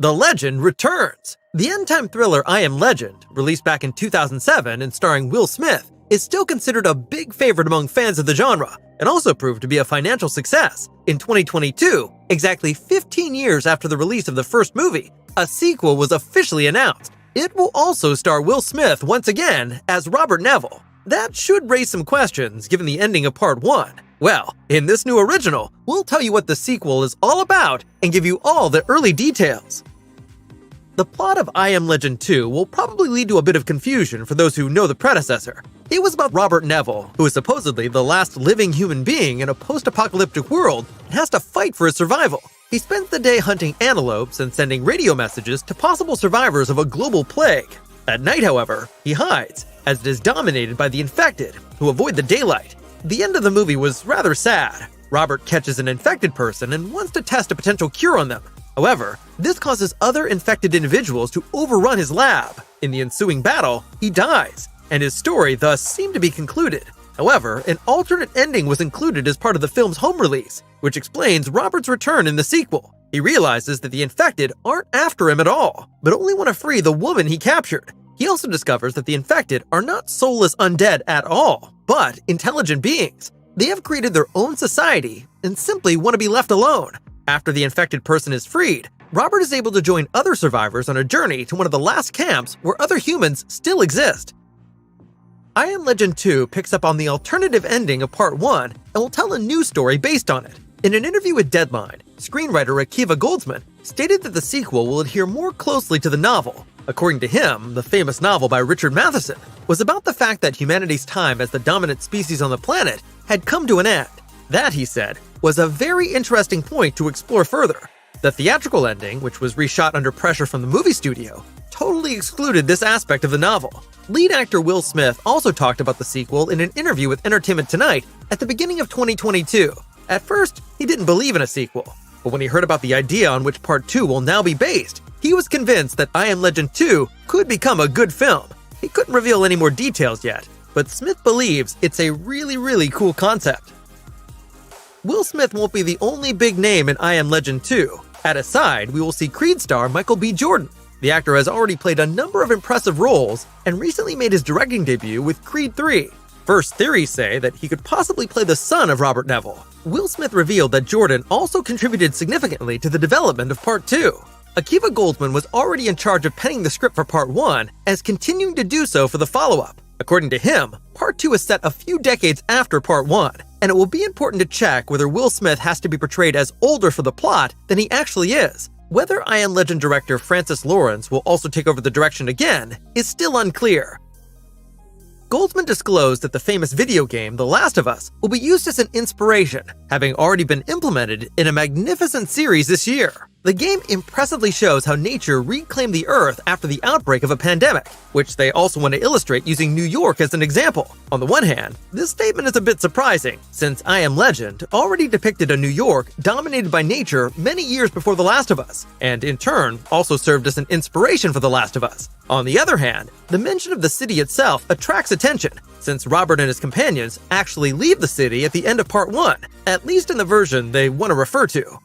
The legend returns. The end-time thriller I Am Legend, released back in 2007 and starring Will Smith, is still considered a big favorite among fans of the genre, and also proved to be a financial success. In 2022, exactly 15 years after the release of the first movie, a sequel was officially announced. It will also star Will Smith once again as Robert Neville. That should raise some questions given the ending of Part 1. Well, in this new original, we'll tell you what the sequel is all about and give you all the early details. The plot of I Am Legend 2 will probably lead to a bit of confusion for those who know the predecessor. It was about Robert Neville, who is supposedly the last living human being in a post-apocalyptic world and has to fight for his survival. He spends the day hunting antelopes and sending radio messages to possible survivors of a global plague. At night, however, he hides, as it is dominated by the infected, who avoid the daylight. The end of the movie was rather sad. Robert catches an infected person and wants to test a potential cure on them. However, this causes other infected individuals to overrun his lab. In the ensuing battle, he dies, and his story thus seemed to be concluded. However, an alternate ending was included as part of the film's home release, which explains Robert's return in the sequel. He realizes that the infected aren't after him at all, but only want to free the woman he captured. He also discovers that the infected are not soulless undead at all, but intelligent beings. They have created their own society and simply want to be left alone. After the infected person is freed, Robert is able to join other survivors on a journey to one of the last camps where other humans still exist. I Am Legend 2 picks up on the alternative ending of Part 1 and will tell a new story based on it. In an interview with Deadline, screenwriter Akiva Goldsman stated that the sequel will adhere more closely to the novel. According to him, the famous novel by Richard Matheson was about the fact that humanity's time as the dominant species on the planet had come to an end. That, he said, was a very interesting point to explore further. The theatrical ending, which was reshot under pressure from the movie studio, totally excluded this aspect of the novel. Lead actor Will Smith also talked about the sequel in an interview with Entertainment Tonight at the beginning of 2022. At first, he didn't believe in a sequel, but when he heard about the idea on which Part 2 will now be based, he was convinced that I Am Legend 2 could become a good film. He couldn't reveal any more details yet, but Smith believes it's a really cool concept. Will Smith won't be the only big name in I Am Legend 2. At his side, we will see Creed star Michael B. Jordan. The actor has already played a number of impressive roles and recently made his directing debut with Creed 3. First theories say that he could possibly play the son of Robert Neville. Will Smith revealed that Jordan also contributed significantly to the development of Part 2. Akiva Goldsman was already in charge of penning the script for Part 1 and is continuing to do so for the follow-up. According to him, Part 2 is set a few decades after Part 1, and it will be important to check whether Will Smith has to be portrayed as older for the plot than he actually is. Whether I Am Legend director Francis Lawrence will also take over the direction again is still unclear. Goldsman disclosed that the famous video game The Last of Us will be used as an inspiration, having already been implemented in a magnificent series this year. The game impressively shows how nature reclaimed the Earth after the outbreak of a pandemic, which they also want to illustrate using New York as an example. On the one hand, this statement is a bit surprising, since I Am Legend already depicted a New York dominated by nature many years before The Last of Us, and in turn also served as an inspiration for The Last of Us. On the other hand, the mention of the city itself attracts attention, since Robert and his companions actually leave the city at the end of Part 1, at least in the version they want to refer to.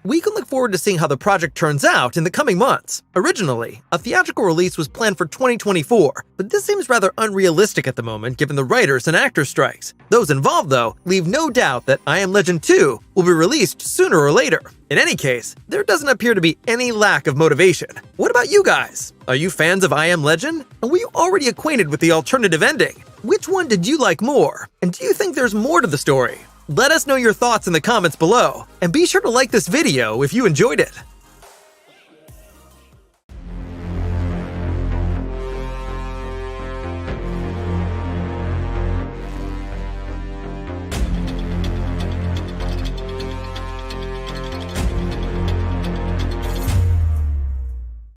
We can look forward to seeing how the project turns out in the coming months. Originally, a theatrical release was planned for 2024, but this seems rather unrealistic at the moment given the writers and actors strikes. Those involved, though, leave no doubt that I Am Legend 2 will be released sooner or later. In any case, there doesn't appear to be any lack of motivation. What about you guys? Are you fans of I Am Legend? And were you already acquainted with the alternative ending? Which one did you like more? And do you think there's more to the story? Let us know your thoughts in the comments below, and be sure to like this video if you enjoyed it.